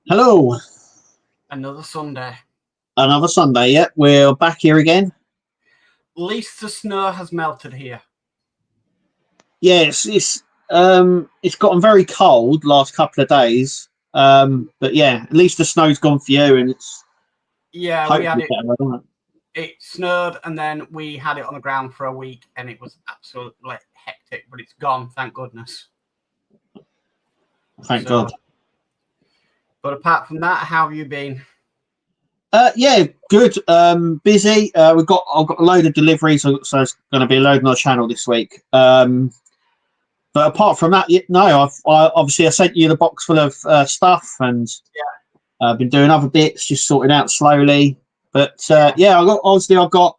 Hello, Another Sunday. another Sunday. Yeah, we're back here again. At least the snow has melted here. Yeah, it's gotten very cold last couple of days. But yeah, at least the snow's gone for you, and it's Yeah, we had hopefully it. better, isn't it? It snowed, and then we had it on the ground for a week, and it was absolutely hectic. But it's gone, thank goodness. Thank God. But apart from that, how have you been? Yeah, good. Busy. I've got a load of deliveries, so it's going to be a load on our channel this week. But apart from that, no, obviously I sent you the box full of stuff, and I've been doing other bits, just sorting out slowly. But yeah, I've got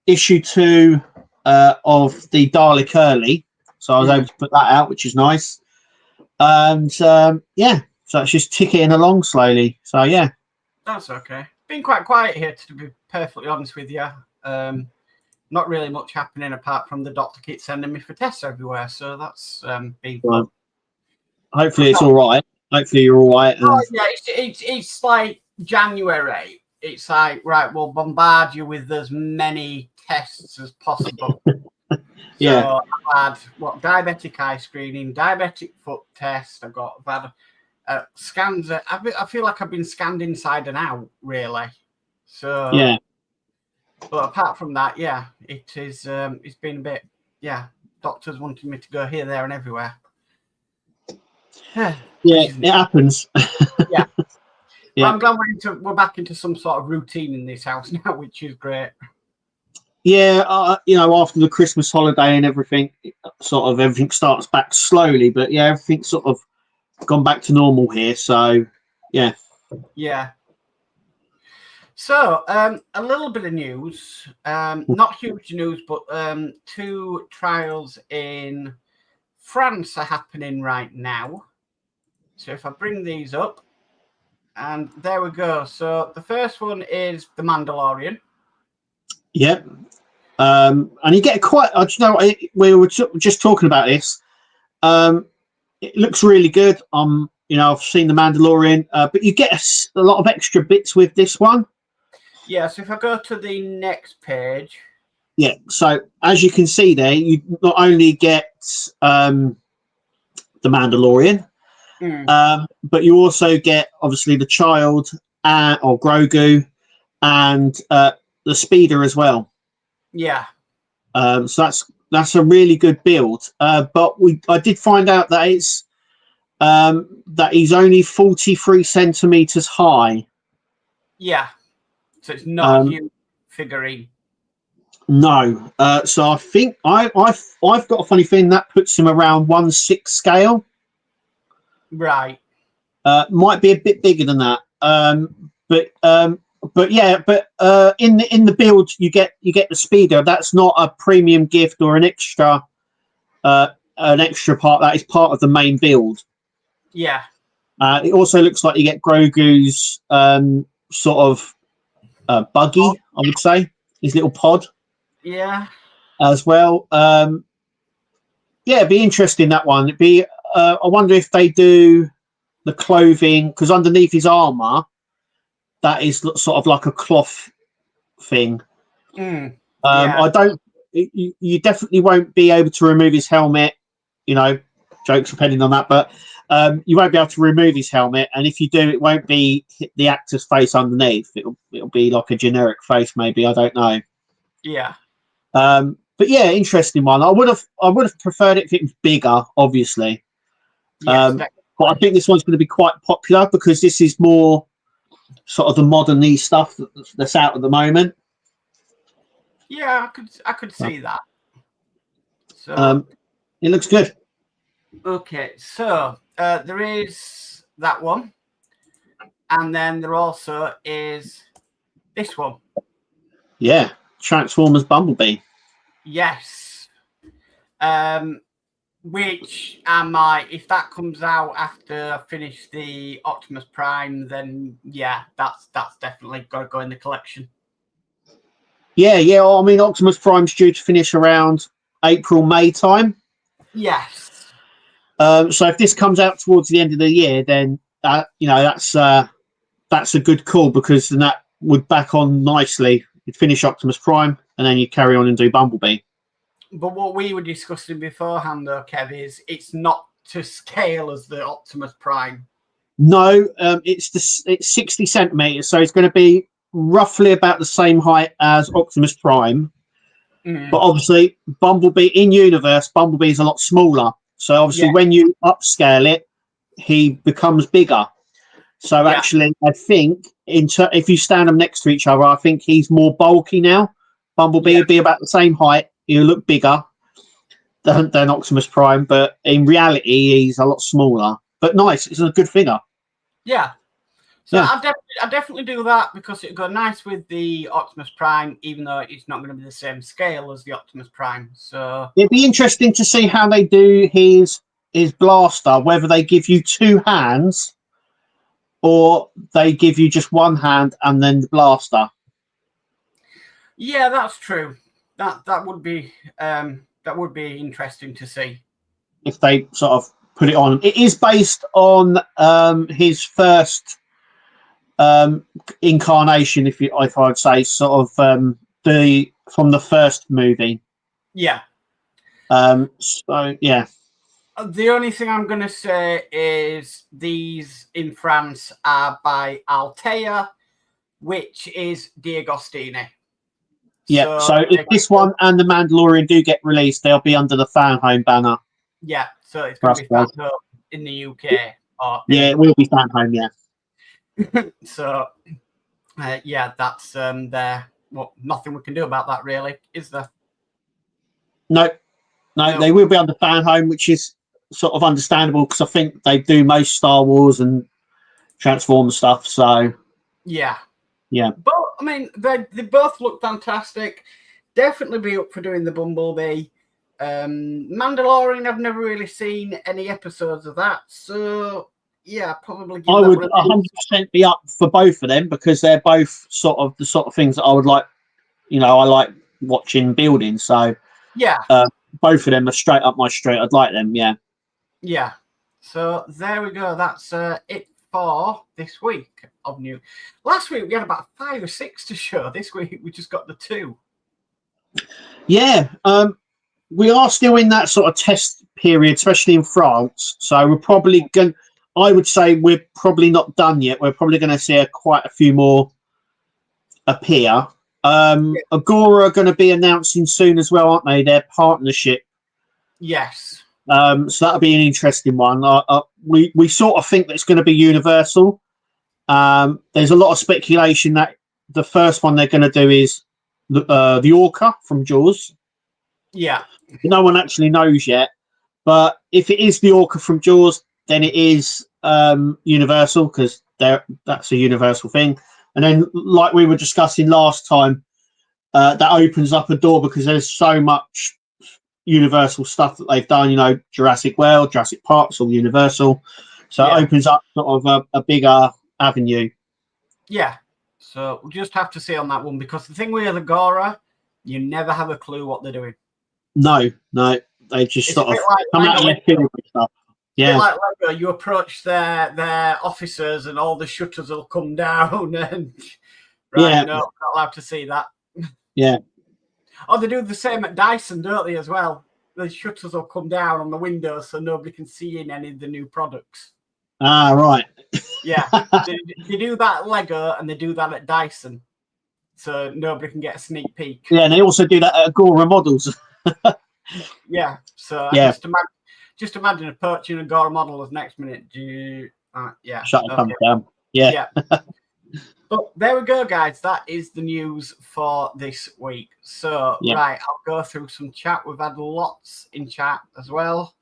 issue 2 of the Dalek early, so I was able to put that out, which is nice. And yeah, so it's just ticking along slowly. So yeah, That's okay. Been quite quiet here, to be perfectly honest with you. Not really much happening apart from the doctor keeps sending me for tests everywhere, so that's been fun. Hopefully it's all right. Hopefully you're all right. And... Oh, yeah, it's like January. It's like, right, we'll bombard you with as many tests as possible. Yeah. So I've had diabetic eye screening, diabetic foot test. I've had scans. I feel like I've been scanned inside and out, really. So yeah. But apart from that, yeah, it is. It's been a bit. Yeah, doctors wanted me to go here, there, and everywhere. Yeah, it happens. Yeah. Yeah. Well, I'm glad we're back into some sort of routine in this house now, which is great. Yeah, after the Christmas holiday and everything, everything starts back slowly. But yeah, everything's sort of gone back to normal here. So yeah. Yeah. So a little bit of news, not huge news, but 2 trials in France are happening right now. So if I bring these up, and there we go. So the first one is The Mandalorian. Yep. And you get we were just talking about this. It looks really good. I've seen The Mandalorian, but you get a lot of extra bits with this one. Yeah, so if I go to the next page. Yeah, so as you can see there, you not only get The Mandalorian, but you also get, obviously, the child or Grogu and the speeder as well. Yeah. So that's a really good build. But I did find out that it's that he's only 43 centimeters high. Yeah. So it's not a huge figurine. No. So I think I've got a funny feeling that puts him around 1/6 scale. Right. Might be a bit bigger than that. But yeah, in the build you get the speeder. That's not a premium gift or an extra part. That is part of the main build. Yeah. It also looks like you get Grogu's sort of buggy, I would say, his little pod. Yeah. As well. Yeah, it'd be interesting, that one. It'd be. I wonder if they do the clothing, because underneath his armor, that is sort of like a cloth thing. Yeah. I don't. You definitely won't be able to remove his helmet. Jokes depending on that, but you won't be able to remove his helmet, and if you do, it won't be the actor's face underneath. It'll be like a generic face, maybe. I don't know. Yeah. But yeah, interesting one. I would have preferred it if it was bigger, obviously. Yes, but I think this one's going to be quite popular because this is more sort of the modern-y stuff that's out at the moment. Yeah, I could see that. So it looks good. Okay, so there is that one, and then there also is this one. Yeah, Transformers Bumblebee. Yes. Which I might, if that comes out after I finish the Optimus Prime, then yeah, that's definitely got to go in the collection. Yeah. I mean, Optimus Prime's due to finish around April, May time. Yes. So if this comes out towards the end of the year, then that's a good call, because then that would back on nicely. You'd finish Optimus Prime, and then you carry on and do Bumblebee. But what we were discussing beforehand, though, Kev, is it's not to scale as the Optimus Prime. No, it's 60 centimeters, so it's going to be roughly about the same height as Optimus Prime. But obviously, Bumblebee in universe, Bumblebee is a lot smaller. So obviously, when you upscale it, he becomes bigger. So actually, I think if you stand them next to each other, I think he's more bulky now. Bumblebee would be about the same height. He'll look bigger than Optimus Prime, but in reality, he's a lot smaller. But nice, it's a good figure. Yeah. So I definitely do that, because it'd go nice with the Optimus Prime, even though it's not going to be the same scale as the Optimus Prime. So it'd be interesting to see how they do his blaster, whether they give you two hands or they give you just one hand and then the blaster. Yeah, that's true. That would be interesting to see if they sort of put it on. It is based on his first incarnation, if I'd say, sort of from the first movie. Yeah. So yeah. The only thing I'm going to say is these in France are by Altea, which is D'Agostini. Yeah, so if this one and The Mandalorian do get released, they'll be under the Fan Home banner. Yeah, so it's going to be Fan Home in the UK. It will be Fan Home, yeah. So, that's there. Well, nothing we can do about that, really, is there? No, they will be under Fan Home, which is sort of understandable, because I think they do most Star Wars and Transformers stuff, so... Yeah. Yeah. But, I mean, they both look fantastic. Definitely be up for doing the Bumblebee. Mandalorian, I've never really seen any episodes of that, so... Yeah, probably. I would 100% be up for both of them, because they're both sort of the sort of things that I would like. I like watching building. So yeah, both of them are straight up my street. I'd like them. Yeah. Yeah. So there we go. That's it for this week of news. Last week we had about 5 or 6 to show. This week we just got the 2. Yeah. We are still in that sort of test period, especially in France. So we're probably going. I would say we're probably not done yet. We're probably going to see quite a few more appear. Agora are going to be announcing soon as well, aren't they? Their partnership. Yes. So that'll be an interesting one. We sort of think that it's going to be Universal. There's a lot of speculation that the first one they're going to do is the Orca from Jaws. Yeah. No one actually knows yet. But if it is the Orca from Jaws, then it is Universal, because that's a Universal thing. And then, like we were discussing last time, that opens up a door, because there's so much Universal stuff that they've done. Jurassic World, Jurassic Park, it's all Universal. So it opens up sort of a bigger avenue. Yeah. So we'll just have to see on that one, because the thing with Agora, you never have a clue what they're doing. No. They just it's sort of come out of left field and stuff. Yeah, like Lego, you approach their officers and all the shutters will come down, and no, not allowed to see that. Yeah. Oh, they do the same at Dyson, don't they, as well? The shutters will come down on the windows so nobody can see in any of the new products. Ah, right. Yeah, they do that at Lego and they do that at Dyson, so nobody can get a sneak peek. Yeah, and they also do that at Agora models. Yeah, so just imagine approaching a Agora model as next minute. Shut the thumbs down. Yeah. But there we go, guys. That is the news for this week. So, right, I'll go through some chat. We've had lots in chat as well,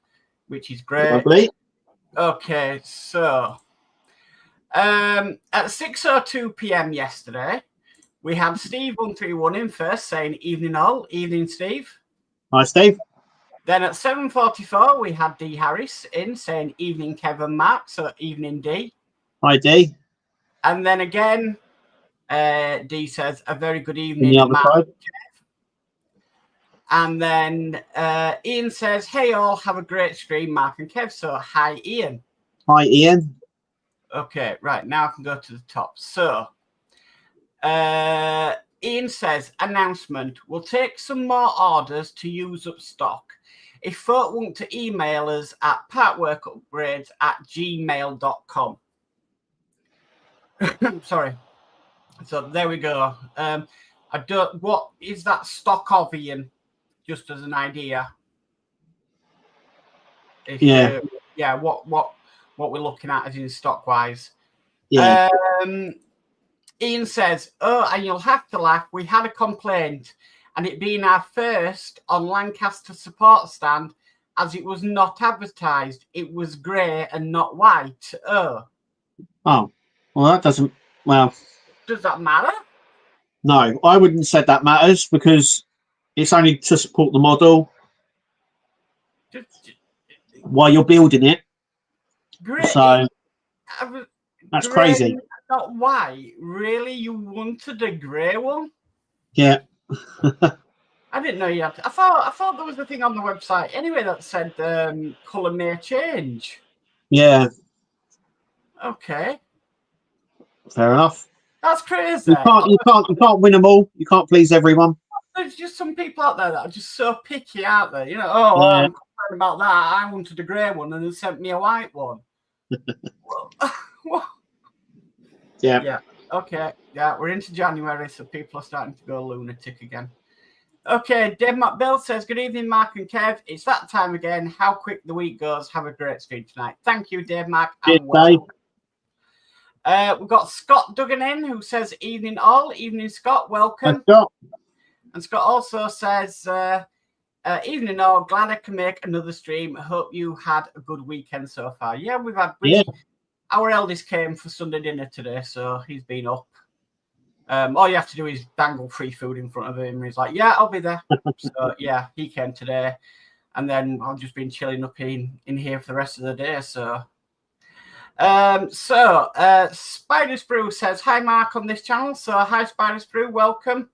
which is great. Lovely. Okay, so at 6:02 p.m. yesterday, we had Steve131 in first saying evening all. Evening, Steve. Hi, Steve. Then at 7:44, we had D Harris in saying evening, Kevin Mark. So evening, D. Hi, D. And then again, D says a very good evening, Mark. And then Ian says, hey all, have a great stream, Mark and Kev. So hi, Ian. Hi, Ian. Okay, right, now I can go to the top. So, Ian says, announcement, we'll take some more orders to use up stock. If folk want to email us at partworkupgrades@gmail.com. Sorry. So there we go. What is that stock of, Ian? Just as an idea. What we're looking at as in stock wise. Yeah. Ian says, oh, and you'll have to laugh. We had a complaint, and it being our first on Lancaster support stand, as it was not advertised. It was grey and not white. Oh, well, that doesn't. Well, does that matter? No, I wouldn't say that matters because it's only to support the model while you're building it. Grey, so that's grey, crazy. Not white. Really, you wanted a grey one? Yeah. I didn't know you had to. I thought there was a thing on the website anyway that said colour may change. Yeah. Okay. Fair enough. That's crazy. You can't win them all. You can't please everyone. There's just some people out there that are just so picky, aren't they? You know, I'm complaining about that. I wanted a grey one and they sent me a white one. Well, yeah. Okay. Yeah, we're into January, so people are starting to go lunatic again. Okay, Dave McBill says, good evening, Mark and Kev. It's that time again. How quick the week goes. Have a great stream tonight. Thank you, Dave Mac. Good day. We've got Scott Duggan in who says, evening all. Evening, Scott. Welcome. Scott. And Scott also says, evening all. Glad I can make another stream. I hope you had a good weekend so far. Yeah, we've had. Our eldest came for Sunday dinner today, so he's been up. All you have to do is dangle free food in front of him. He's like, yeah, I'll be there. So, yeah, he came today. And then I've just been chilling up in here for the rest of the day. So, Spider Sprue says, hi, Mark, on this channel. So, hi, Spider Sprue, welcome.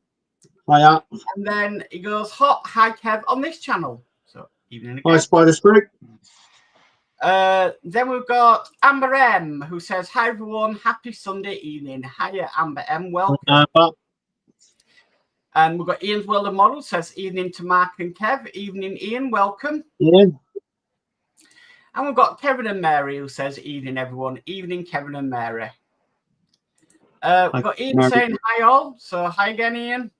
Hiya. And then he goes, hi, Kev, on this channel. So, evening again. Hi, Spider Sprue. Then we've got Amber M who says, hi everyone, happy Sunday evening. Hiya, Amber M, welcome. And we've got Ian's World of Models says, evening to Mark and Kev. Evening, Ian, welcome. Yeah. And we've got Kevin and Mary who says, evening everyone. Evening, Kevin and Mary. We've got Ian saying hi all. So hi again, Ian.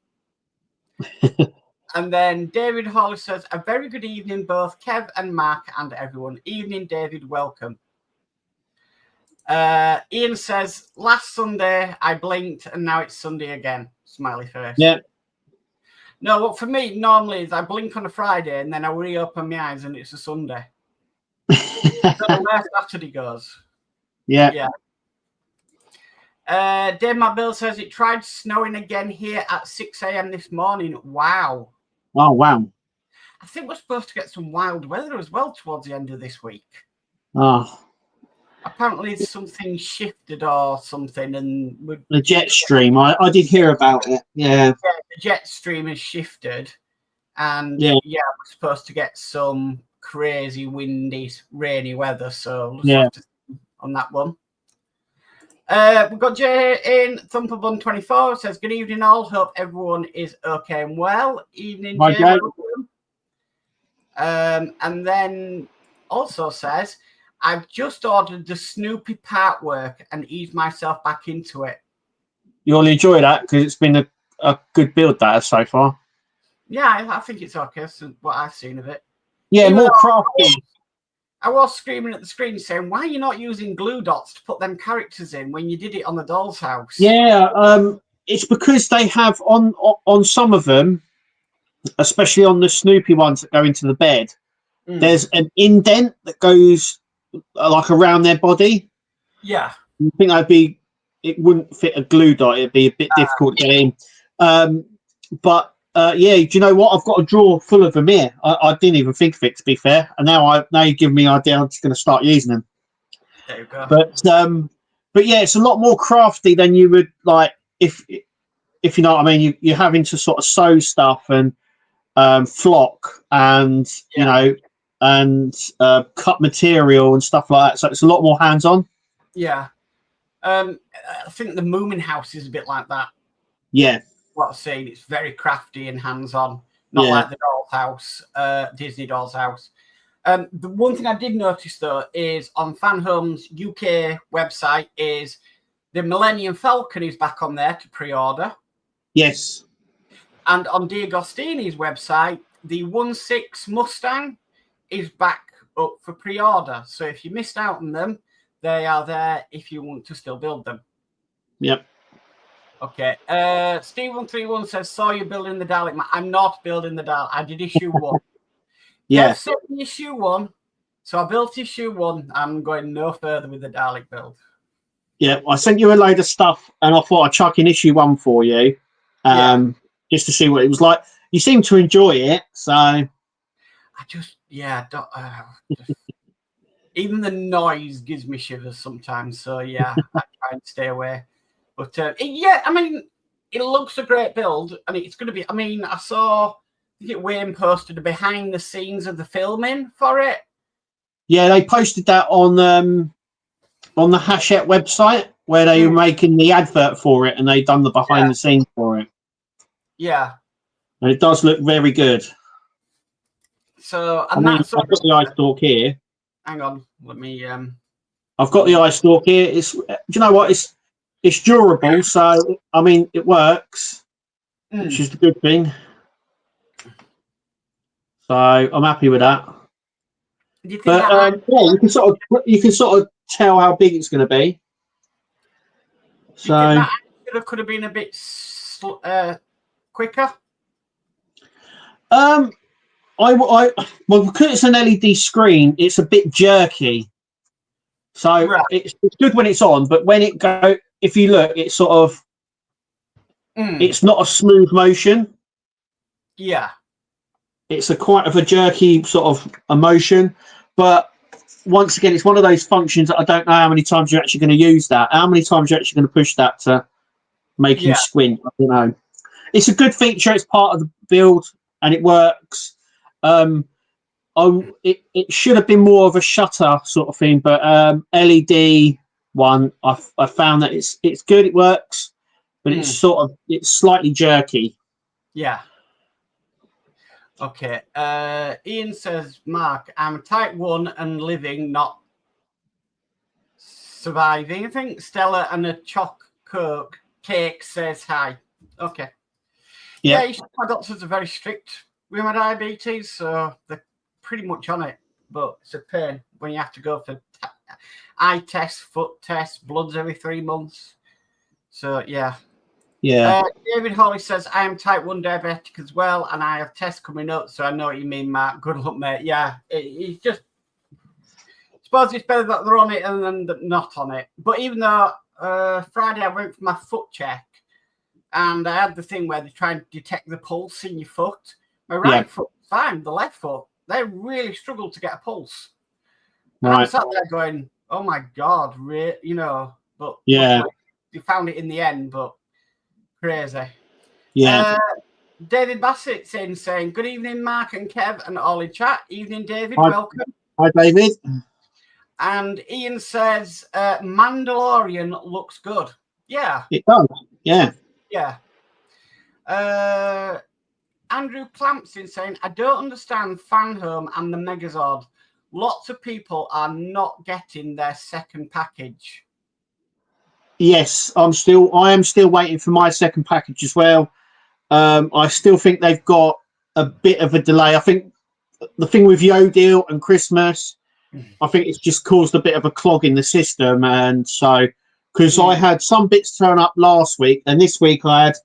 And then David Hall says, a very good evening, both Kev and Mark and everyone. Evening, David, welcome. Ian says, last Sunday, I blinked and now it's Sunday again. Smiley face. Yeah. No, what for me, normally is I blink on a Friday and then I reopen my eyes and it's a Sunday. I don't know where Saturday goes. Yeah. Dave McBill says, it tried snowing again here at 6 a.m. this morning. Wow. Oh, wow. I think we're supposed to get some wild weather as well towards the end of this week. Oh. Apparently something shifted or something. And the jet stream, I did hear about it. Yeah. The jet stream has shifted. And we're supposed to get some crazy, windy, rainy weather. So let's have to see on that one. We've got Jay in Thumperbun24 says, good evening all. Hope everyone is okay and well. Evening, Jay. And then also says, I've just ordered the Snoopy Partwork and eased myself back into it. You'll enjoy that because it's been a good build that so far. Yeah, I think it's okay. So what I've seen of it. Yeah, even more crafty. I was screaming at the screen saying, why are you not using glue dots to put them characters in when you did it on the doll's house? Yeah, it's because they have on some of them, especially on the Snoopy ones that go into the bed, there's an indent that goes like around their body. Yeah. You think it wouldn't fit a glue dot. It'd be a bit difficult to get in. But do you know what? I've got a drawer full of them here. I didn't even think of it, to be fair. And now you give me an idea. I'm just going to start using them. There you go. But yeah, it's a lot more crafty than you would like if you know what I mean. You're having to sort of sew stuff and flock and you know and cut material and stuff like that. So it's a lot more hands-on. Yeah. I think the Moomin House is a bit like that. Yeah. What I've seen, it's very crafty and hands-on, not Yeah. like the Doll's House, Disney Doll's House. The one thing I did notice though is on FanHome's UK website is the Millennium Falcon is back on there to pre-order. Yes. And on D'Agostini's website, the 1.6 Mustang is back up for pre-order. So if you missed out on them, they are there if you want to still build them. Yep. Okay. Steve131 says, saw you building the Dalek. I'm not building the Dalek. I did issue 1. Yeah. Kev sent me issue 1. So I built issue 1. I'm going no further with the Dalek build. Yeah. I sent you a load of stuff and I thought I'd chuck in issue 1 for you. Just to see what it was like. You seem to enjoy it, so I just even the noise gives me shivers sometimes. So yeah, I try and stay away. But yeah, I mean, it looks a great build, and it's going to be. I mean, I saw Wayne posted a behind the scenes of the filming for it. Yeah, they posted that on the Hachette website where they were making the advert for it, and they done the behind the scenes for it. Yeah. And it does look very good. So, I've got the eye stalk here. Hang on, let me. I've got the eye stalk here. It's. Do you know what? It's durable, so I mean it works, which is the good thing. So I'm happy with that. Do you think but yeah, you can sort of tell how big it's going to be. Do you think that could have been a bit quicker? Well, because it's an LED screen, it's a bit jerky. So it's good when it's on, but when it go, if you look, it's sort of, it's not a smooth motion. Yeah. It's quite of a jerky sort of emotion. But once again, it's one of those functions that I don't know how many times you're actually going to use that. How many times you're actually going to push that to make him squint? I don't know. It's a good feature. It's part of the build, and it works. It should have been more of a shutter sort of thing, but LED one, I found that it's good. It works, but it's slightly jerky. Yeah. Okay. Ian says, Mark, I'm type 1 and living, not surviving. I think Stella and a choc cake says hi. Okay. Yeah, my doctors are very strict with my diabetes, so they're pretty much on it. But it's a pain when you have to go for eye tests, foot tests, bloods every 3 months. So, yeah. Yeah. David Hawley says, I am type 1 diabetic as well, and I have tests coming up, so I know what you mean, Mark. Good luck, mate. Yeah, it's just, I suppose it's better that they're on it and then not on it. But even though Friday I went for my foot check, and I had the thing where they try and detect the pulse in your foot. My right foot, fine. The left foot, they really struggled to get a pulse. And I sat there going, oh my God, you know, but they found it in the end, but crazy. Yeah. David Bassett's in saying, good evening, Mark and Kev and all in chat. Evening, David. Welcome. Hi, David. And Ian says, Mandalorian looks good. Yeah. It does. Yeah. Yeah. Andrew Clampson saying, I don't understand FanHome and the Megazord. Lots of people are not getting their second package. Yes, I am still waiting for my second package as well. I still think they've got a bit of a delay. I think the thing with Yodel and Christmas, I think it's just caused a bit of a clog in the system. And so, because I had some bits turn up last week, and this week I had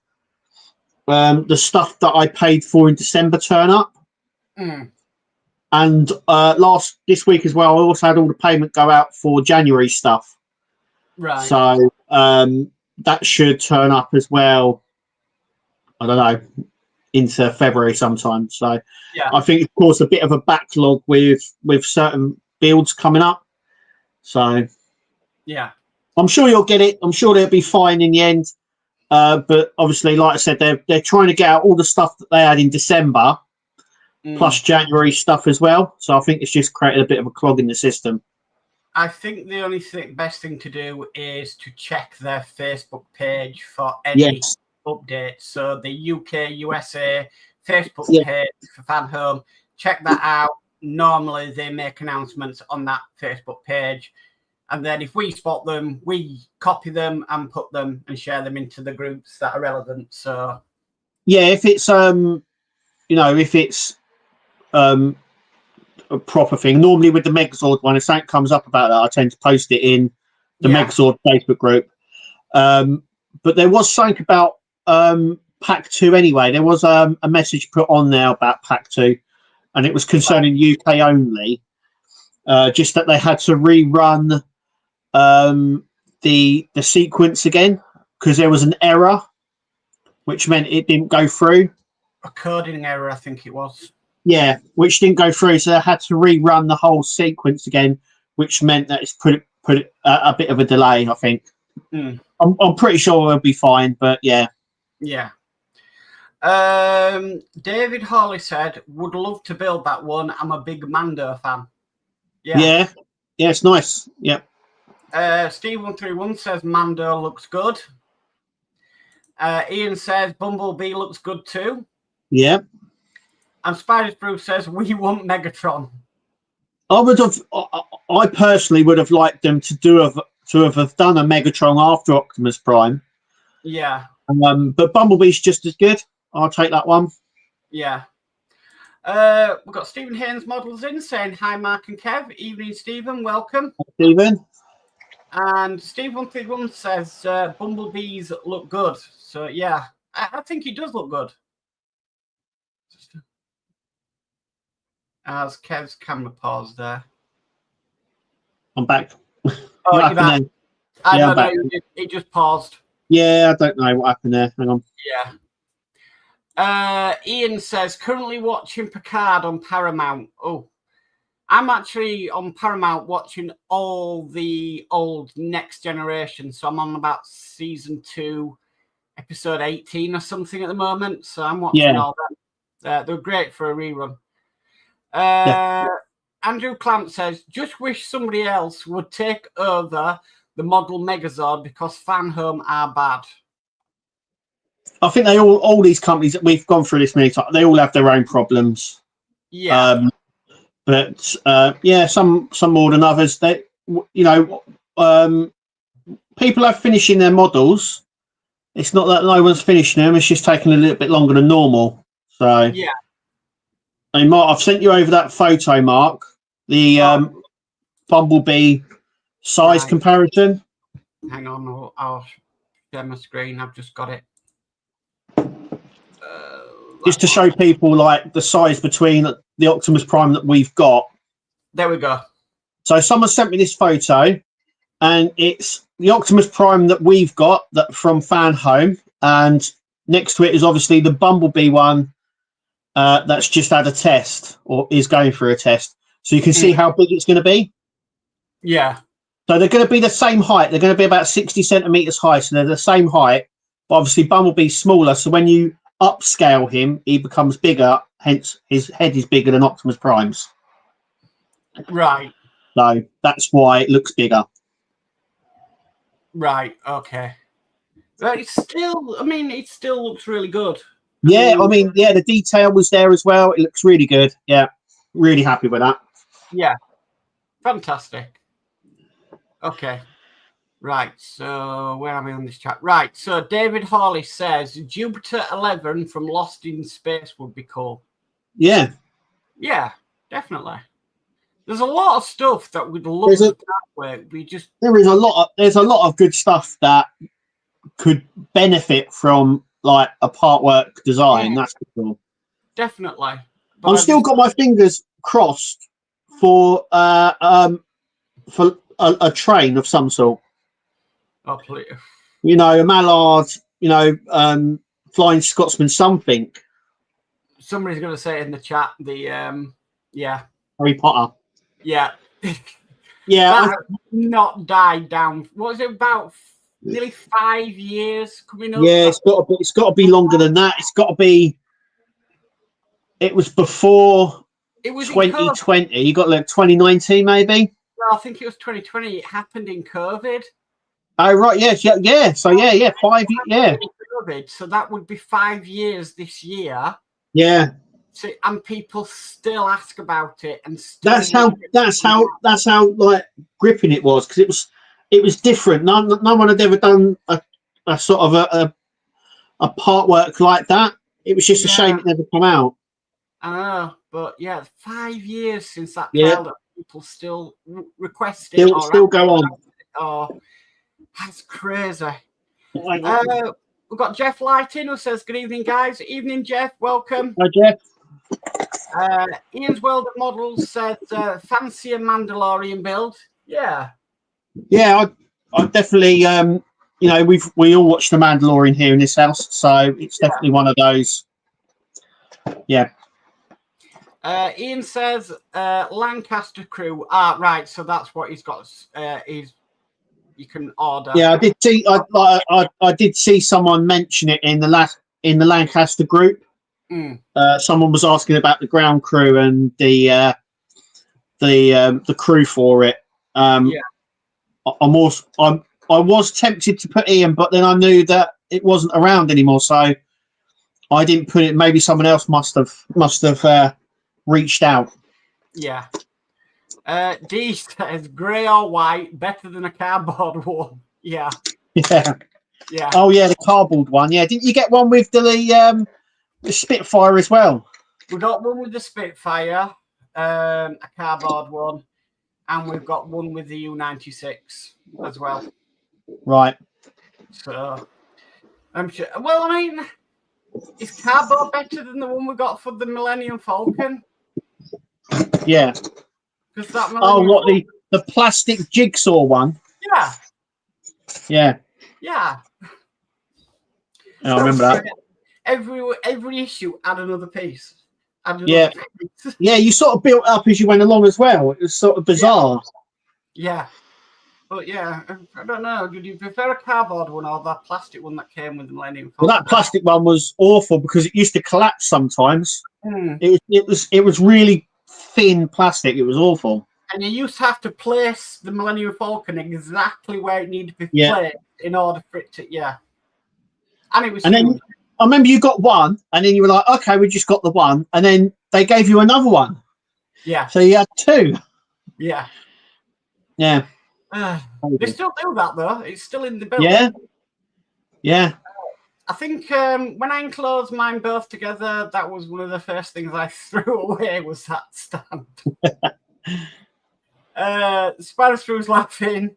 the stuff that I paid for in December turn up. And this week as well, I also had all the payment go out for January stuff. Right. So that should turn up as well. I don't know, into February sometime. So I think it's caused a bit of a backlog with certain builds coming up. So I'm sure you'll get it. I'm sure they'll be fine in the end. But obviously, like I said, they're trying to get out all the stuff that they had in December, plus January stuff as well. So I think it's just created a bit of a clog in the system. I think the only best thing to do is to check their Facebook page for any Yes. updates. So the UK, USA Facebook Yeah. page for Fan Home, check that out. Normally they make announcements on that Facebook page. And then if we spot them, we copy them and put them and share them into the groups that are relevant. So yeah, if it's if it's a proper thing. Normally with the Megazord one, if something comes up about that, I tend to post it in the Megazord Facebook group. But there was something about Pack 2 anyway. There was a message put on there about Pack 2, and it was concerning UK only. Just that they had to rerun the sequence again because there was an error, which meant it didn't go through. A coding error, I think it was. Yeah, which didn't go through, so they had to rerun the whole sequence again, which meant that it's put a bit of a delay. I think. I'm pretty sure we'll be fine, but yeah. Yeah. David Hawley said, "Would love to build that one. I'm a big Mando fan." Yeah, it's nice. Yeah. Steve131 says Mando looks good. Ian says Bumblebee looks good too. Yeah. And Spiders Brew says we want Megatron. I personally would have liked them to have done a Megatron after Optimus Prime. Yeah. But Bumblebee's just as good. I'll take that one. Yeah. We've got Stephen Haynes Models in saying hi, Mark and Kev. Evening, Stephen. Welcome. Stephen. And Steve131 says Bumblebees look good. So yeah, I think he does look good. As Kev's camera paused there. I'm back. Oh, you're back. I don't know. It just paused. Yeah, I don't know what happened there. Hang on. Yeah. Ian says, currently watching Picard on Paramount. Oh, I'm actually on Paramount watching all the old Next Generation. So I'm on about season 2, episode 18 or something at the moment. So I'm watching all that. They're great for a rerun. Andrew Clamp says, just wish somebody else would take over the model Megazord because Fan Home are bad. I think all these companies that we've gone through this many times, they all have their own problems. Yeah. But some more than others. They, people are finishing their models. It's not that no one's finishing them. It's just taking a little bit longer than normal. So yeah. Hey, Mark, I've sent you over that photo, Mark. The Bumblebee size comparison. Hang on, I'll share my screen. I've just got it. Just to show people like the size between the Optimus Prime that we've got. There we go. So someone sent me this photo, and it's the Optimus Prime that we've got from Fan Home, and next to it is obviously the Bumblebee one. That's just had a test or is going through a test. So you can see how big it's going to be. Yeah. So they're going to be the same height. They're going to be about 60 centimeters high. So they're the same height. But obviously Bumblebee's smaller. So when you upscale him, he becomes bigger. Hence his head is bigger than Optimus Prime's. Right. So that's why it looks bigger. Right. Okay. But it still looks really good. Yeah, the detail was there as well. It looks really good. Yeah, really happy with that. Yeah, fantastic. Okay, right. So where are we on this chat? Right. So David Hawley says Jupiter 11 from Lost in Space would be cool. Yeah. Yeah, definitely. There's a lot of stuff that we'd love to work. There's a lot of good stuff that could benefit from like a partwork design. That's cool. Definitely. But I've still got my fingers crossed for a train of some sort. Oh, please. A mallard, flying Scotsman, something. Somebody's going to say it in the chat. Harry Potter. Yeah. Yeah. Not died down. What is it, about nearly 5 years coming up? Yeah, it's got to be longer than that. It's got to be. It was before. It was 2020. You got like 2019, maybe. well, I think it was 2020. It happened in COVID. Oh right, yes, yeah. So yeah, 5 years, yeah, COVID. So that would be 5 years this year. yeah. So, and people still ask about it, and still That's how like gripping it was, because it was different. No one had ever done a sort of a part work like that. It was just a shame it never come out. I know, but yeah, 5 years since that Yeah. trial that people still request it. Still go on. Oh, that's crazy. We've got Jeff Lighting who says, "Good evening, guys." Evening, Jeff. Welcome. Hi, Jeff. Ian's World of Models said, "Fancy a Mandalorian build." Yeah. Yeah, I definitely. You know, we all watch The Mandalorian here in this house, so it's definitely one of those. Yeah. Ian says Lancaster crew. Ah, right. So that's what he's got. You can order. Yeah, I did see. I did see someone mention it in the Lancaster group. Someone was asking about the ground crew and the crew for it. I was tempted to put Ian, but then I knew that it wasn't around anymore, so I didn't put it. Maybe someone else must have reached out. Yeah. D says grey or white, better than a cardboard one. Yeah. Yeah. Yeah. Oh yeah, the cardboard one. Yeah. Didn't you get one with the Spitfire as well? We got one with the Spitfire, a cardboard one, and we've got one with the U96 as well. Right. So I'm sure. Well, I mean, is cardboard better than the one we got for the Millennium Falcon? Yeah. Because that the plastic jigsaw one? Yeah. Yeah. Yeah. I remember that. Every issue add another piece. Yeah. Yeah, you sort of built up as you went along as well. It was sort of bizarre. Yeah. But yeah, I don't know. Did you prefer a cardboard one or that plastic one that came with the Millennium Falcon? Well, that plastic one was awful because it used to collapse sometimes. It was really thin plastic. It was awful. And you used to have to place the Millennium Falcon exactly where it needed to be placed in order for it to, And it was huge. Then I remember you got one, and then you were like, okay, we just got the one. And then they gave you another one. Yeah. So you had two. Yeah. Yeah. They still do that, though. It's still in the building. Yeah. Yeah. I think when I enclosed mine both together, that was one of the first things I threw away was that stand. Spider Screw's laughing.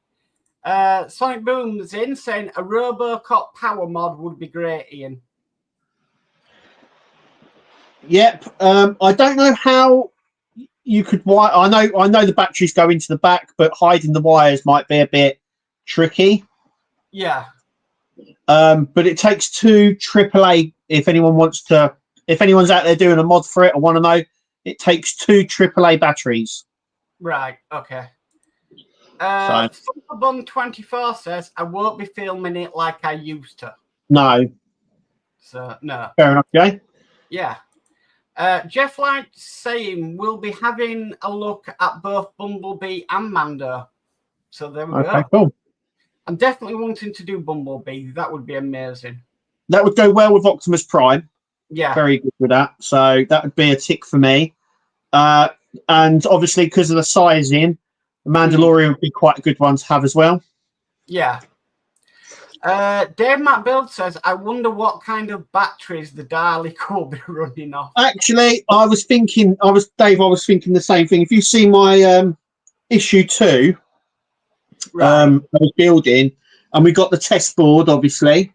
Sonic Boom's in saying a RoboCop power mod would be great, Ian. Yep. I don't know how you could wire. I know the batteries go into the back, but hiding the wires might be a bit tricky. Yeah. But it takes 2 AAA. If anyone's out there doing a mod for it, I want to know. It takes 2 AAA batteries. Right. Okay. Bun24 says I won't be filming it like I used to. No. So no. Fair enough, Jay. Yeah. Jeff Light saying we'll be having a look at both Bumblebee and Mando. So there we go. Okay, cool. I'm definitely wanting to do Bumblebee. That would be amazing. That would go well with Optimus Prime. Yeah. Very good with that. So that would be a tick for me. And obviously, because of the sizing, the Mandalorian would be quite a good one to have as well. Yeah. Dave Matt Build says, I wonder what kind of batteries the Dalek will be running off. Actually, I was thinking the same thing. If you see my issue 2, I was building, and we got the test board, obviously,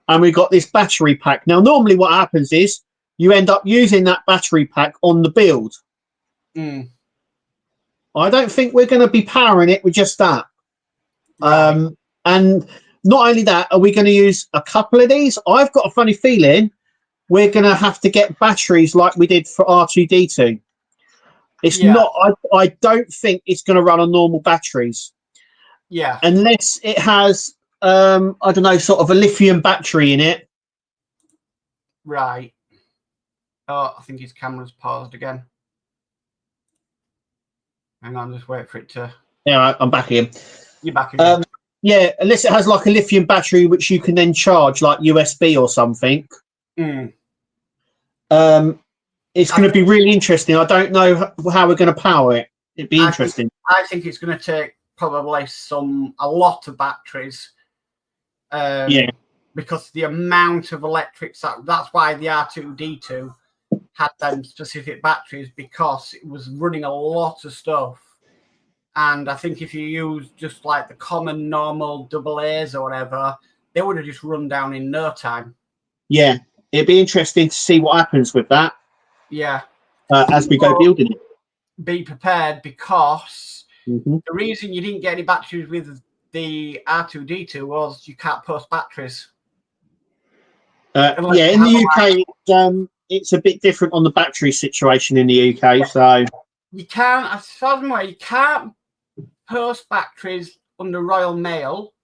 and we got this battery pack. Now, normally what happens is you end up using that battery pack on the build. I don't think we're going to be powering it with just that. Right. And not only that, are we going to use a couple of these? I've got a funny feeling we're going to have to get batteries like we did for R2D2. It's not. I don't think it's going to run on normal batteries. Yeah. Unless it has, I don't know, sort of a lithium battery in it. Right. Oh, I think his camera's paused again. Hang on, just wait for it to Yeah, right, I'm back again. You're back again. Yeah, unless it has like a lithium battery which you can then charge like USB or something. Mm. It's going to be really interesting. I don't know how we're going to power it. It'd be interesting. I think it's going to take probably a lot of batteries. Yeah. Because the amount of electrics that's why the R2D2 had them specific batteries, because it was running a lot of stuff. And I think if you use just like the common normal AA's or whatever, they would have just run down in no time. Yeah, it'd be interesting to see what happens with that. Yeah. As we go building it. Be prepared, because the reason you didn't get any batteries with the R2D2 was you can't post batteries. Yeah, in the UK, it's a bit different on the battery situation in the UK. Yeah. So you can't, as far as I'm aware, you can't post batteries under Royal Mail.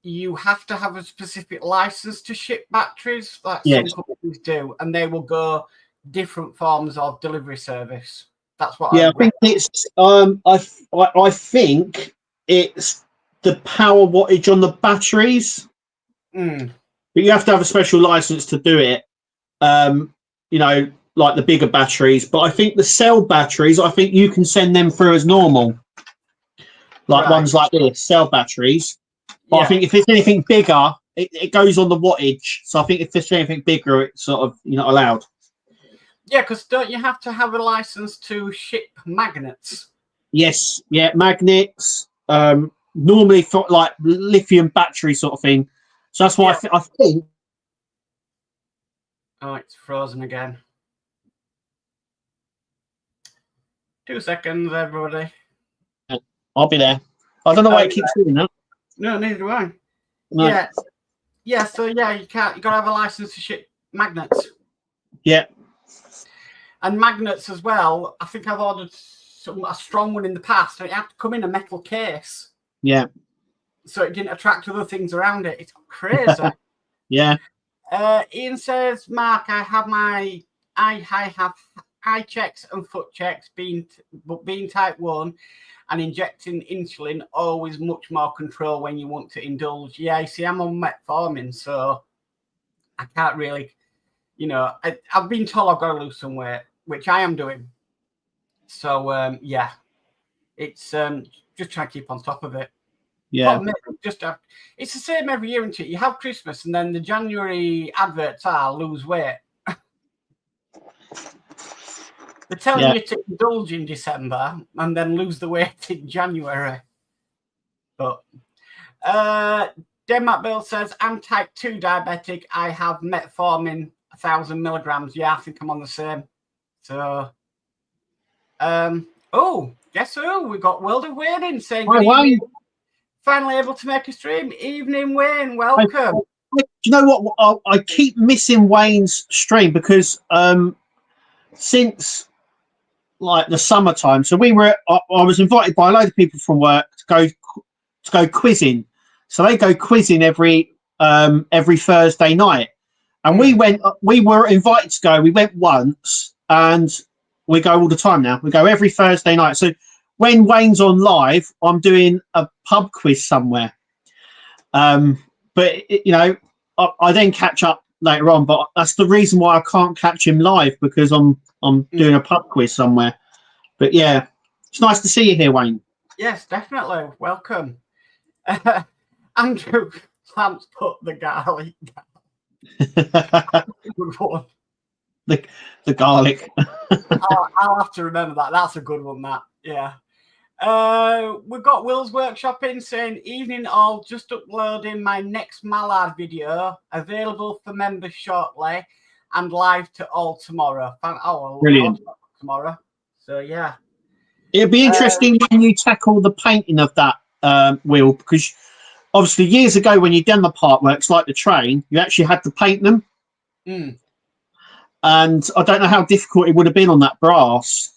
You have to have a specific license to ship batteries, like some companies do, and they will go different forms of delivery service. That's what. Yeah, I think it's. I think it's the power wattage on the batteries. But you have to have a special license to do it. You know, like the bigger batteries. But I think the cell batteries, I think you can send them through as normal. Like ones like this, cell batteries. But I think if it's anything bigger, it goes on the wattage. So I think if there's anything bigger, it's sort of you're not allowed. Yeah, because don't you have to have a license to ship magnets? Yes, yeah, magnets. Normally for like lithium battery sort of thing. So that's why I think. Oh, it's frozen again. 2 seconds, everybody. I'll be there. I don't know why it keeps doing that. No, neither do I. No. Yeah. Yeah, so yeah, you gotta have a license to ship magnets. Yeah. And magnets as well. I think I've ordered a strong one in the past, and it had to come in a metal case. Yeah. So it didn't attract other things around it. It's crazy. Yeah. Ian says, Mark, I have eye checks and foot checks, being type 1 and injecting insulin, always much more control when you want to indulge. Yeah, you see, I'm on metformin, so I can't really, I've been told I've got to lose some weight, which I am doing. So, yeah, it's just trying to keep on top of it. Yeah. It's the same every year, isn't it? You have Christmas, and then the January adverts are lose weight. They're telling you to indulge in December and then lose the weight in January. But Denmark Bill says, I'm type 2 diabetic. I have metformin 1,000 milligrams. Yeah, I think I'm on the same. So, guess who? We got World of Wayne saying, good evening. Finally able to make a stream. Evening, Wayne. Welcome. Do you know what? I keep missing Wayne's stream because since like the summertime, so I was invited by a load of people from work to go quizzing. So they go quizzing every Thursday night, and we were invited to go. We went once, and we go all the time now. We go every Thursday night. So when Wayne's on live, I'm doing a pub quiz somewhere. But I then catch up later on. But that's the reason why I can't catch him live, because I'm doing a pub quiz somewhere. But yeah, it's nice to see you here, Wayne. Yes, definitely. Welcome. Andrew Clamps put the garlic down. Good one. The garlic. I'll have to remember that. That's a good one, that. Yeah. We've got Will's Workshop in saying, evening all, just uploading my next Mallard video, available for members shortly and live to all tomorrow. Brilliant. Tomorrow. So yeah. It'll be interesting when you tackle the painting of that, Will, because obviously years ago when you done the Partworks, like the train, you actually had to paint them. And I don't know how difficult it would have been on that brass.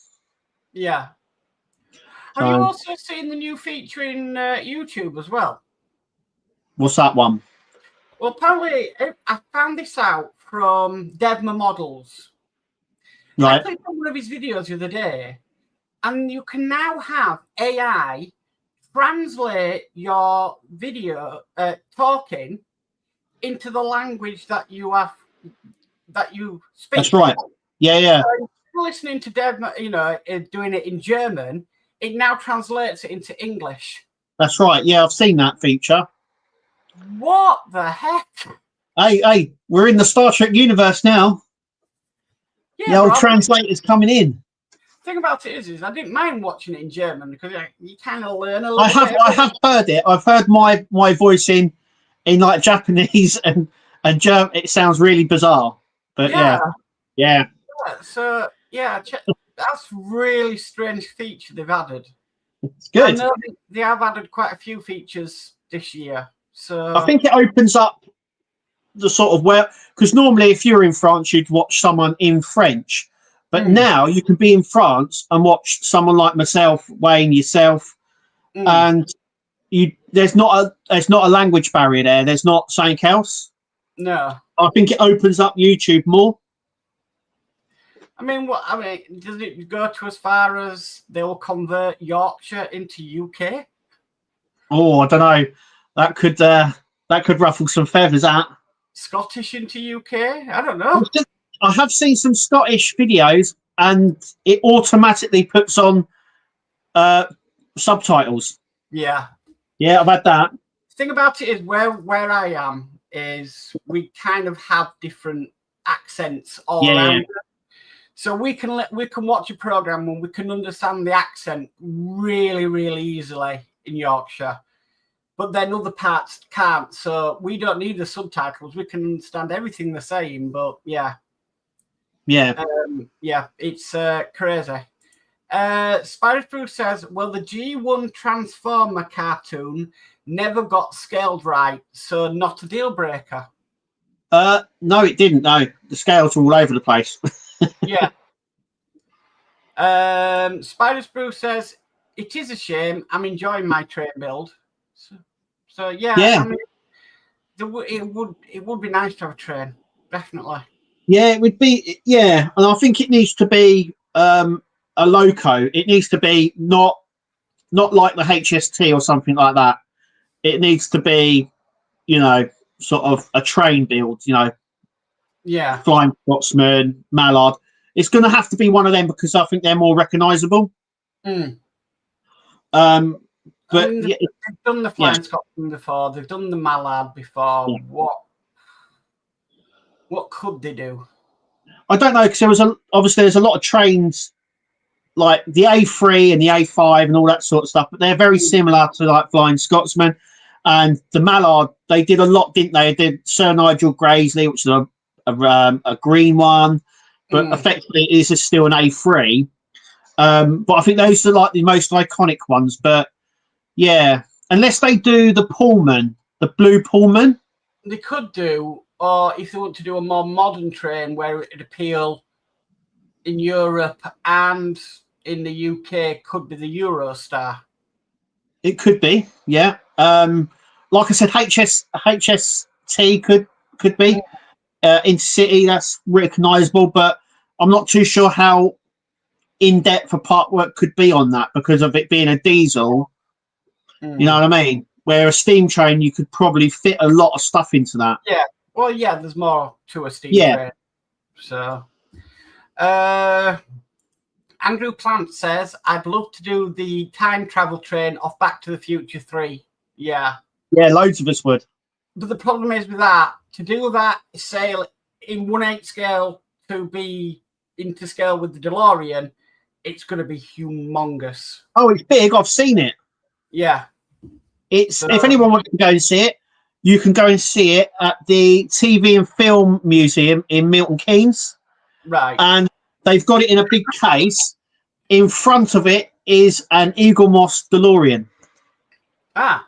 Yeah. Have you also seen the new feature in YouTube as well? What's that one? Well, apparently, I found this out from Devma Models. Right. I clicked on one of his videos the other day, And you can now have AI translate your video talking into the language that you speak. That's right. Yeah. So if you're listening to Deb, doing it in German, it now translates it into English. That's right. Yeah, I've seen that feature. What the heck? Hey, we're in the Star Trek universe now. Yeah, the old translator's coming in. The thing about it is I didn't mind watching it in German because you kind of learn a little bit. I have heard it. I've heard my voice in like Japanese and German. It sounds really bizarre, but yeah. So that's really strange feature they've added. It's good. I know they have added quite a few features this year. So I think it opens up the sort of because normally if you're in France, you'd watch someone in French, but now you can be in France and watch someone like myself, Wayne, yourself, and there's not a language barrier there. There's not something else. No, I think it opens up YouTube more. I mean, does it go to as far as they'll convert Yorkshire into UK? Oh, I don't know. That could ruffle some feathers. Scottish into UK? I don't know. I have seen some Scottish videos, and it automatically puts on subtitles. Yeah, I've had that. The thing about it is where I am is we kind of have different accents all around. So we can watch a program and we can understand the accent really, really easily in Yorkshire, but then other parts can't. So we don't need the subtitles. We can understand everything the same. But it's crazy. Spider Proof says, well, the G1 Transformer cartoon never got scaled right, so not a deal breaker. No, it didn't. No, the scales were all over the place. Yeah. Spider Sprue says, it is a shame. I'm enjoying my train build. So yeah. I mean, it would be nice to have a train, definitely. Yeah, it would be. Yeah, and I think it needs to be a loco. It needs to be not like the HST or something like that. It needs to be, sort of a train build. Yeah, Flying Scotsman, Mallard. It's going to have to be one of them because I think they're more recognisable. But they've done the Flying Scotsman before. They've done the Mallard before. Yeah. What could they do? I don't know because there's a lot of trains like the A3 and the A5 and all that sort of stuff, but they're very similar to like Flying Scotsman. And the Mallard, they did a lot, didn't they? They did Sir Nigel Graysley, which is a green one, but effectively it is still an A3. But I think those are like the most iconic ones. But yeah, unless they do the Pullman, the blue Pullman, they could do. Or if they want to do a more modern train where it'd appeal in Europe and in the UK, could be the Eurostar. It could be, yeah. Like I said, HST could be Intercity. That's recognisable, but I'm not too sure how in depth a Partwork could be on that because of it being a diesel. You know what I mean? Where a steam train, you could probably fit a lot of stuff into that. Yeah. Well, yeah. There's more to a steam train. So, Andrew Plant says, I'd love to do the time travel train off Back to the Future 3. Yeah. Yeah, loads of us would. But the problem is with that, to do that sail in 1/8 scale to be into scale with the DeLorean, it's going to be humongous. Oh, it's big. I've seen it. Yeah. If anyone wants to go and see it, you can go and see it at the TV and Film Museum in Milton Keynes. Right. And they've got it in a big case. In front of it is an Eagle Moss DeLorean. Ah.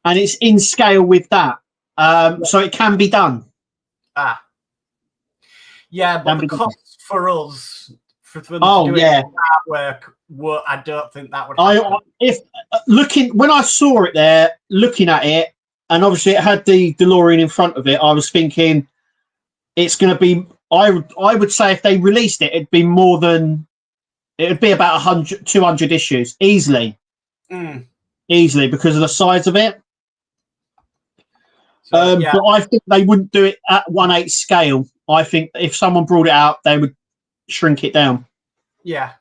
And it's in scale with that. So it can be done. Ah. Yeah, but the cost for us for them to do it artwork, I don't think that would happen. When I saw it there, looking at it, and obviously it had the DeLorean in front of it, I was thinking it's going to be. I would say if they released it, it'd be more than It would be about 100, 200 issues easily, easily because of the size of it. So, yeah. But I think they wouldn't do it at 1/8 scale. I think if someone brought it out, they would shrink it down. Yeah.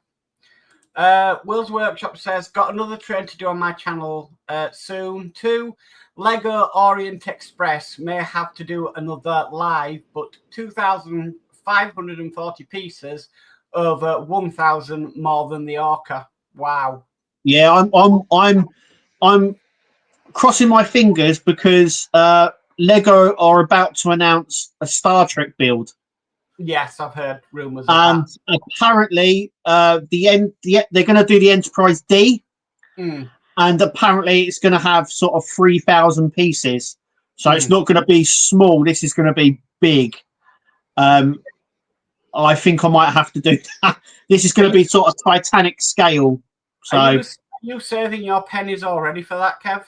Will's Workshop says, got another trade to do on my channel soon too. Lego Orient Express may have to do another live, but 2,540 pieces over 1,000 more than the Orca. Wow. Yeah, I'm crossing my fingers because Lego are about to announce a Star Trek build. Yes, I've heard rumors of and that. Apparently, they're going to do the Enterprise D, and apparently it's going to have sort of 3,000 pieces. So it's not going to be small. This is going to be big. I think I might have to do that. This is going to be sort of Titanic scale. So, are you saving your pennies already for that, Kev?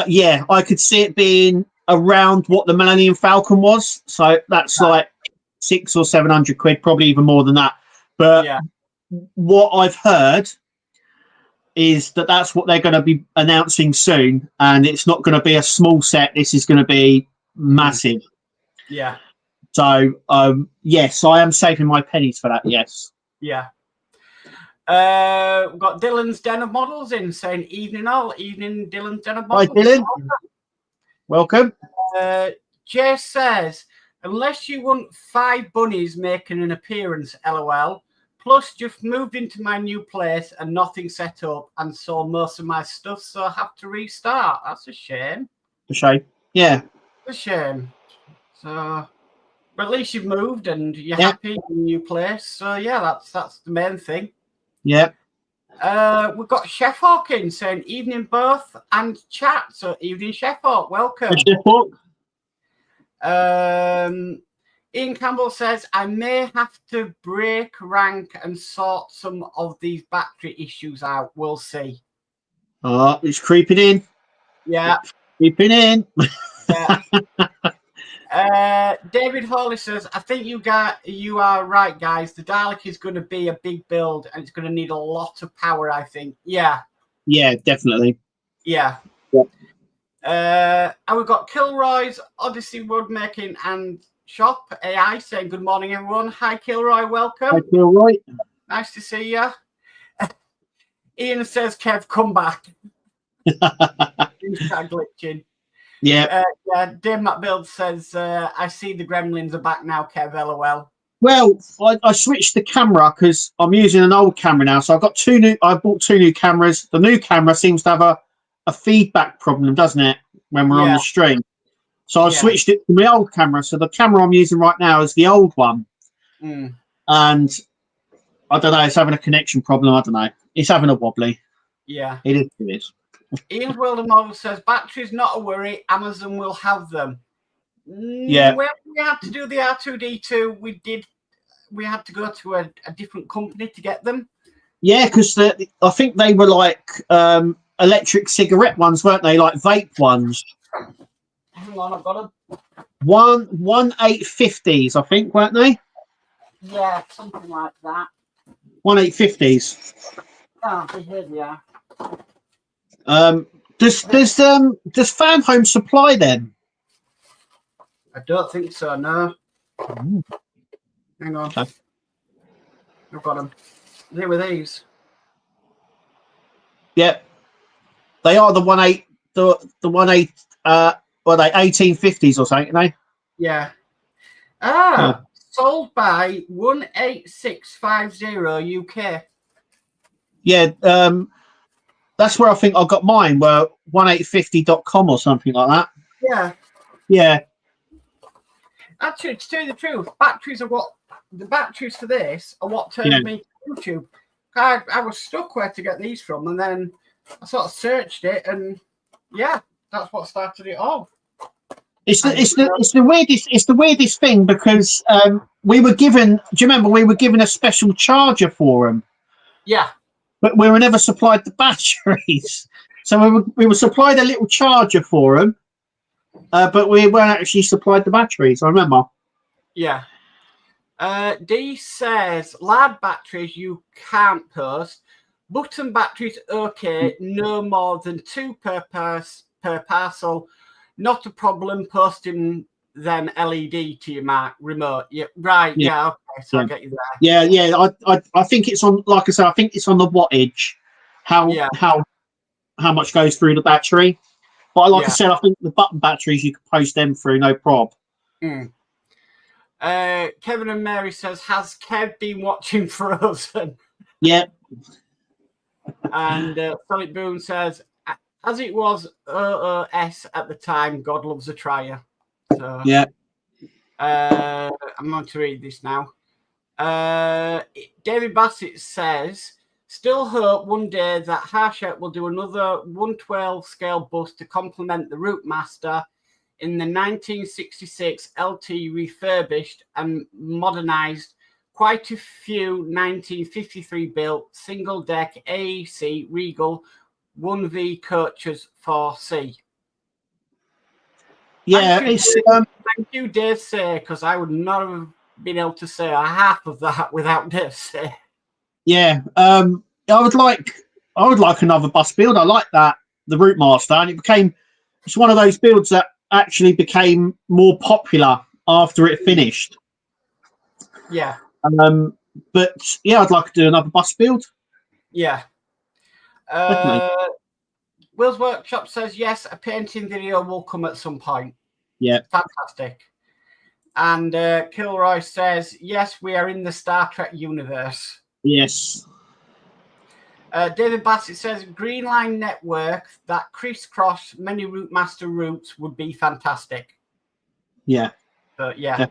yeah, I could see it being around what the Millennium Falcon was. So that's like 600 or 700 quid, probably even more than that. But what I've heard is that that's what they're going to be announcing soon, and it's not going to be a small set. This is going to be massive. Yeah. So yes, I am saving my pennies for that. Yes. Yeah. We've got Dylan's Den of Models in saying evening all. Evening, Dylan's Den of Models. Hi, Dylan. Welcome. Jay says, unless you want 5 bunnies making an appearance, LOL. Plus, just moved into my new place and nothing set up and sold most of my stuff, so I have to restart. That's a shame. A shame. Yeah. A shame. So, but at least you've moved and you're happy in your new place. So, yeah, that's the main thing. Yeah. We've got Chef Hawkins saying evening both and chat. So evening Chef Hawk, welcome. Chef Hawk. Ian Campbell says I may have to break rank and sort some of these battery issues out. We'll see. Oh, it's creeping in. Yeah. Creeping in. Yeah. David Hawley says, I think you are right, guys. The Dalek is going to be a big build and it's going to need a lot of power, I think. Yeah. Yeah, definitely. Yeah. Yeah. And we've got Kilroy's Odyssey Woodmaking and Shop AI saying, good morning, everyone. Hi, Kilroy. Welcome. Hi, Kilroy. Nice to see you. Ian says, Kev, come back. He's kind of glitching. Yeah. Dave McBuild says, I see the gremlins are back now, Kev, LOL. Well, I switched the camera because I'm using an old camera now. So I've got I bought 2 new cameras. The new camera seems to have a feedback problem, doesn't it, when we're on the stream? So I switched it to my old camera. So the camera I'm using right now is the old one. And I don't know, it's having a connection problem. I don't know. It's having a wobbly. Yeah. It is. Ian's World of Models says, batteries not a worry. Amazon will have them. Yeah. When we had to do the R2D2, we had to go to a different company to get them. Yeah, because I think they were like electric cigarette ones, weren't they? Like vape ones. Hang on, I've got them. 1850s, I think, weren't they? Yeah, something like that. 1850s. Oh, here they are. Does Fan Home supply them? I don't think so. No. Hang on. Okay. I've got them. Here with these. Yeah, they are the 1850s or something, they? Yeah. Sold by 18650 UK. Yeah, that's where I think I got mine, were 1850.com or something like that. Yeah. Yeah. Actually, to tell you the truth, the batteries for this are what turned me to YouTube. I was stuck where to get these from, and then I sort of searched it, and that's what started it all. It's the weirdest thing because we were given. Do you remember we were given a special charger for them? Yeah. But we were never supplied the batteries, so we were supplied a little charger for them, but we weren't actually supplied the batteries. I remember. Yeah. D says, large batteries you can't post. Button batteries, okay, no more than 2 per parcel. Not a problem posting them LED to your remote. Yeah, right. Yeah, okay. So I get you there. Yeah. I think it's on. Like I said, I think it's on the wattage. How much goes through the battery? But like I said, I think the button batteries you can post them through, no prob. Kevin and Mary says, has Kev been watching Frozen? Yeah. And Sonic Boom says, as it was OOS at the time, God loves a trier. So yeah. I'm going to read this now. David Bassett says, still hope one day that Harshett will do another 112 scale bust to complement the Routemaster in the 1966 LT refurbished and modernized, quite a few 1953 built single deck AEC Regal 1V coaches 4C. Yeah, thank you, Dave Say, because I would not have been able to say a half of that without Dave Say. Yeah, I would like another bus build. I like that, the Routemaster, and it's one of those builds that actually became more popular after it finished. Yeah. But yeah, I'd like to do another bus build. Yeah. Will's Workshop says, yes, a painting video will come at some point. Yeah. Fantastic. And Kilroy says, yes, we are in the Star Trek universe. Yes. David Bassett says, Green Line network that crisscross many Routemaster routes would be fantastic. Yeah. But yeah.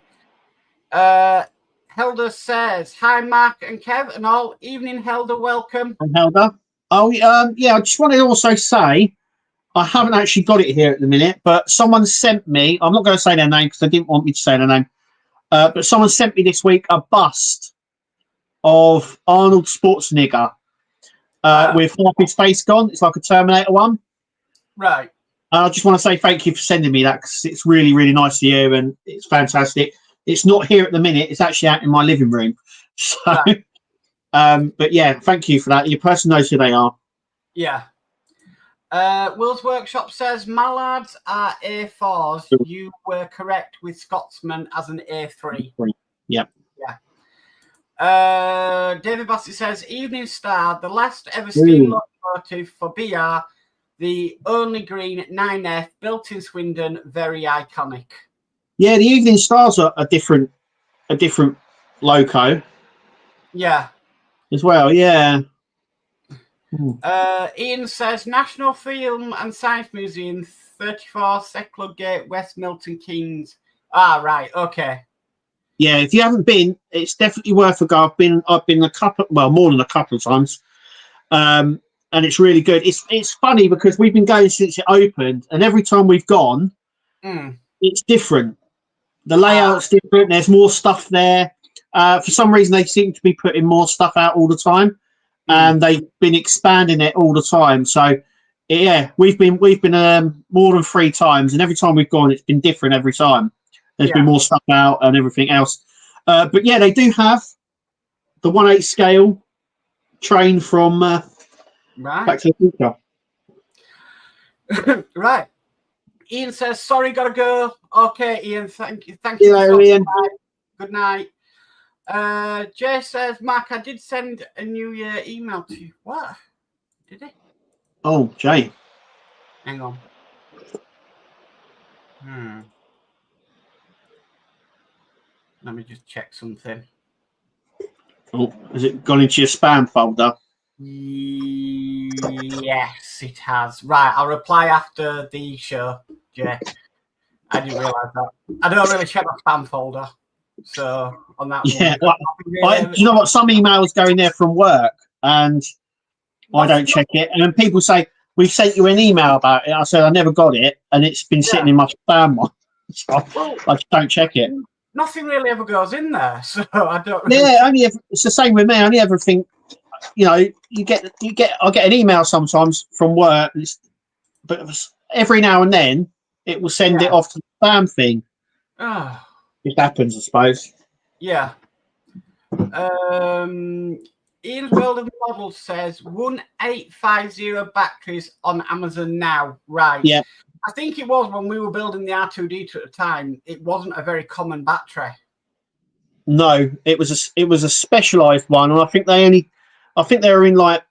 Helder says, hi, Mark and Kev and all. Evening, Helder. Welcome. And Helder. Oh, yeah, I just want to also say, I haven't actually got it here at the minute, but someone sent me, I'm not going to say their name because they didn't want me to say their name, but someone sent me this week a bust of Arnold Schwarzenegger with half his face gone. It's like a Terminator one. Right. I just want to say thank you for sending me that because it's really, really nice to you and it's fantastic. It's not here at the minute. It's actually out in my living room. So, right. But yeah, thank you for that. Your person knows who they are. Yeah. Will's Workshop says, Mallards are A4s. You were correct with Scotsman as an A3. Yep. Yeah. David Bassett says, Evening Star, the last ever steam locomotive for BR, the only green 9F built in Swindon, very iconic. Yeah, the Evening Stars are a different loco. Yeah. As well, yeah. Ian says, National Film and Science Museum, 34 Seckler Gate, West Milton Keynes. Ah, right, okay. Yeah, if you haven't been, it's definitely worth a go. I've been more than a couple of times, and it's really good. It's funny because we've been going since it opened, and every time we've gone, it's different. The layout's different. There's more stuff there. For some reason, they seem to be putting more stuff out all the time, and they've been expanding it all the time. So, yeah, we've been more than 3 times, and every time we've gone, it's been different every time. There's been more stuff out and everything else. But yeah, they do have the 1/8 scale train from Back to the Future. Right. Ian says, sorry, gotta go. Okay, Ian, thank you. Thank you. Ian. Good night. Jay says, Mark, I did send a New Year email to you. What? Did he? Oh, Jay. Hang on. Let me just check something. Oh, has it gone into your spam folder? Yes, it has. Right, I'll reply after the show, Jay. I didn't realise that. I don't really check my spam folder. So, on that one. Do you know what? Some emails go in there from work and I don't check it. And then people say, we've sent you an email about it. I said, I never got it. And it's been sitting in my spam one. So I just don't check it. Nothing really ever goes in there. So I don't really it's the same with me. I only ever think, I get an email sometimes from work, but every now and then it will send it off to the spam thing. It happens, I suppose. Yeah. Ian's World of Models says 1850 batteries on Amazon now. Right. Yeah. I think it was when we were building the R2D2 at the time. It wasn't a very common battery. No, it was a specialized one, and I think they were in like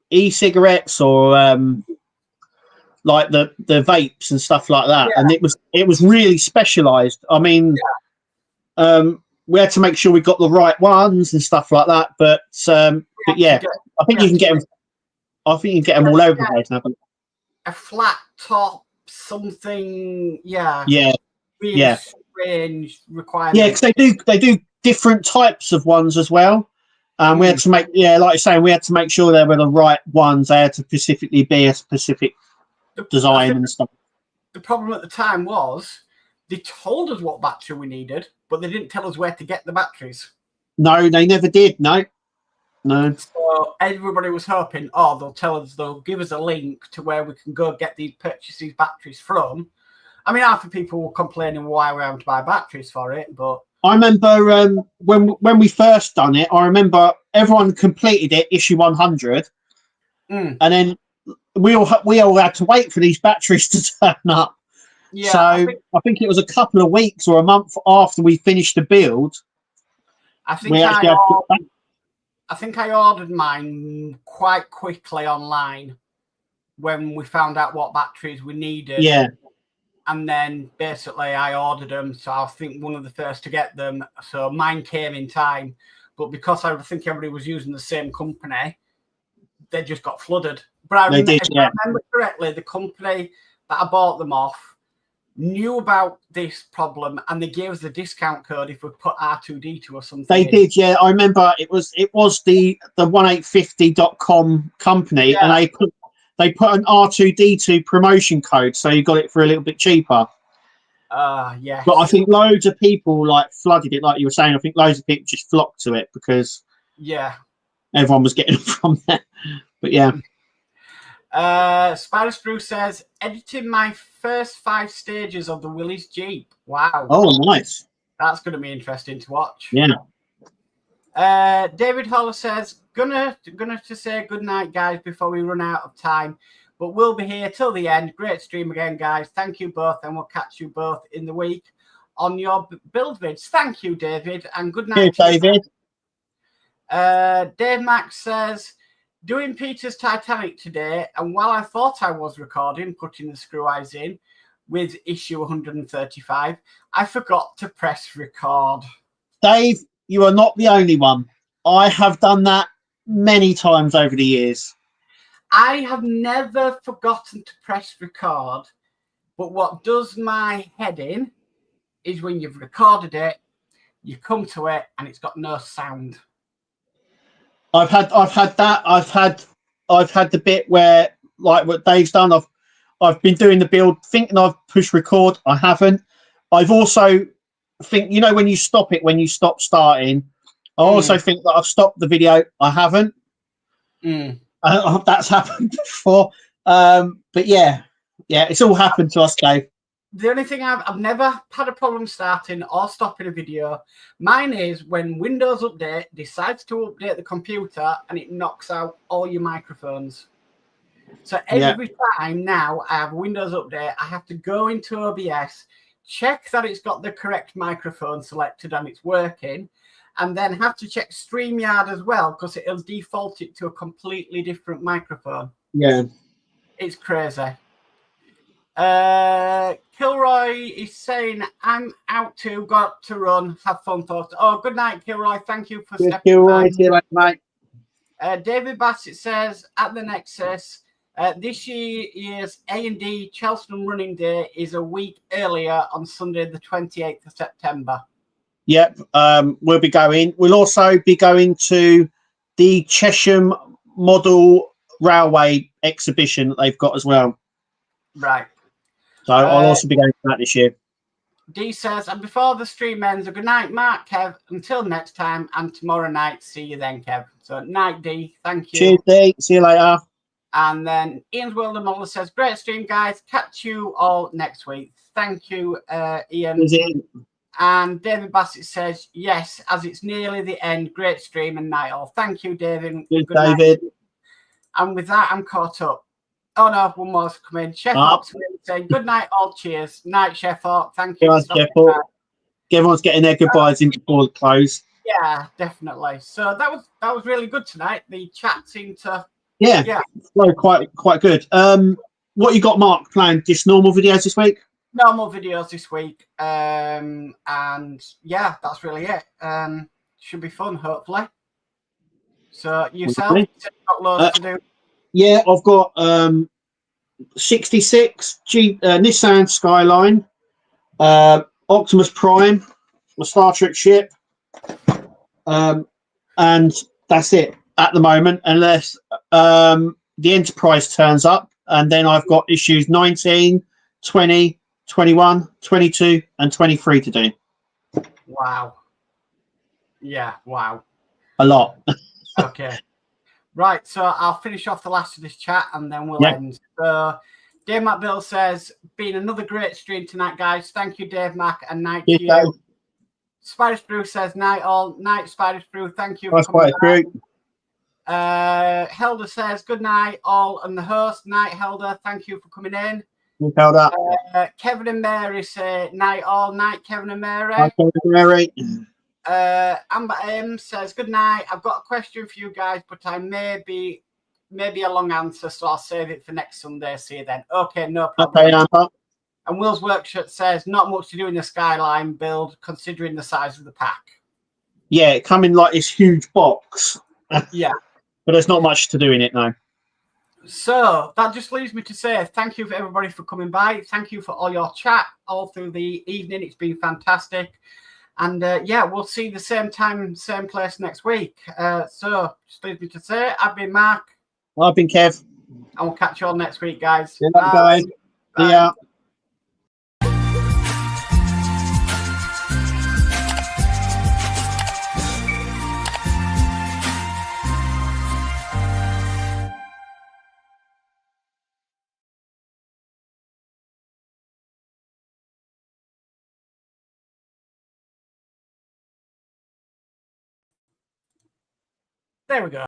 e-cigarettes or like the vapes and stuff like that. Yeah. And it was really specialized. I mean, we had to make sure we got the right ones and stuff like that. But yeah, I think you can get them. I think you can get them all over the place now. A flat top, something, yeah, really strange requirements. Yeah, because they do different types of ones as well. We had to make, like you're saying, we had to make sure they were the right ones. They had to specifically be a specific design and stuff. The problem at the time was they told us what battery we needed, but they didn't tell us where to get the batteries. No, they never did. No. So everybody was hoping, they'll give us a link to where we can go purchase these batteries from. I mean, half the people were complaining why we're having to buy batteries for it, but I remember when we first done it, I remember everyone completed it, issue 100, and then we all had to wait for these batteries to turn up. Yeah, so I think it was a couple of weeks or a month after we finished the build. I think I ordered mine quite quickly online when we found out what batteries we needed. Yeah. And then basically I ordered them. So I think one of the first to get them. So mine came in time. But because I think everybody was using the same company, they just got flooded. But I remember correctly, the company that I bought them off knew about this problem and they gave us the discount code if we put R2D2 or something. They did, yeah. I remember it was the 1850.com company, and they put an R2D2 promotion code, so you got it for a little bit cheaper. Yeah. But I think loads of people flooded it, like you were saying. I think loads of people just flocked to it because everyone was getting it from there. But yeah. Spider Sprue says, editing my first 5 stages of the Willys Jeep. Wow. Oh, nice. That's going to be interesting to watch. Yeah. David Holler says, gonna to say good night, guys, before we run out of time. But we'll be here till the end. Great stream again, guys. Thank you both, and we'll catch you both in the week on your build vids. Thank you, David, and good night. Cheers, David. Dave Max says, doing Peter's Titanic today, and while I thought I was recording, putting the screw eyes in with issue 135, I forgot to press record. Dave, you are not the only one. I have done that many times over the years. I have never forgotten to press record, but what does my head in is when you've recorded it, you come to it and it's got no sound. I've had that. I've had the bit where, like what Dave's done, I've been doing the build thinking I've pushed record. I haven't. I've also think, when you stop it, when you stop starting, I also think that I've stopped the video. I haven't. That's happened before. But yeah, it's all happened to us, Dave. The only thing I've never had a problem starting or stopping a video. Mine is when Windows Update decides to update the computer and it knocks out all your microphones. So every time now I have Windows Update, I have to go into OBS, check that it's got the correct microphone selected and it's working, and then have to check StreamYard as well because it'll default it to a completely different microphone. Yeah. It's crazy. Kilroy is saying, I'm out too, got to run, have fun thoughts. Oh, good night, Kilroy. Thank you for stepping Kilroy, see you later, mate. David Bassett says, at the Nexus, this year's A&D Cheltenham running day is a week earlier on Sunday, the 28th of September. Yep, we'll be going. We'll also be going to the Chesham Model Railway exhibition that they've got as well. Right. So I'll also be going to that this year. D says, and before the stream ends, a good night, Mark, Kev. Until next time, and tomorrow night, see you then, Kev. So night, D. Thank you. Cheers, D. See you later. And then Ian's World of Models says, great stream, guys. Catch you all next week. Thank you, Ian. And David Bassett says, yes, as it's nearly the end. Great stream and night all. Thank you, David. Good, Good David. night. And with that, I'm caught up. Oh, no, one more's come in. Chef Hawk's saying, good night all. Cheers. Night, Chef Hawk. Thank you. Everyone's getting their goodbyes in before the close. Yeah, definitely. So that was really good tonight. The chat seemed to flow quite good. What you got, Mark, planned? Just normal videos this week? Normal videos this week. And yeah, that's really it. Should be fun, hopefully. So yourself, you've got loads to do. Yeah, I've got 66 Nissan Skyline, Optimus Prime, my Star Trek ship, and that's it at the moment, unless the Enterprise turns up, and then I've got issues 19, 20, 21, 22, and 23 to do. Wow. Yeah, wow. A lot. Okay. Right, so I'll finish off the last of this chat and then we'll end. So Dave Mac Bill says, been another great stream tonight, guys. Thank you, Dave Mac, and night to you. Spider Sprue says, night all. Night, Spider Sprue. Thank you for coming back. Helder says, good night all, and the host. Night, Helder. Thank you for coming in. Kevin and Mary say, night all. Night, Kevin and Mary. Hi, Kevin and Mary. Amber M says, good night. I've got a question for you guys, but I may be a long answer, so I'll save it for next Sunday. See you then. Okay, no problem. Okay, Amber. And Will's Workshop says, not much to do in the Skyline build, considering the size of the pack. Yeah, it come in like this huge box. Yeah. But there's not much to do in it now. So that just leaves me to say thank you for everybody for coming by. Thank you for all your chat all through the evening. It's been fantastic. And yeah, we'll see you the same time, same place next week. So just leaves me to say, I've been Mark. I've been Kev. And we'll catch you all next week, guys. Yeah, bye. Guys. Bye. See ya. There we go.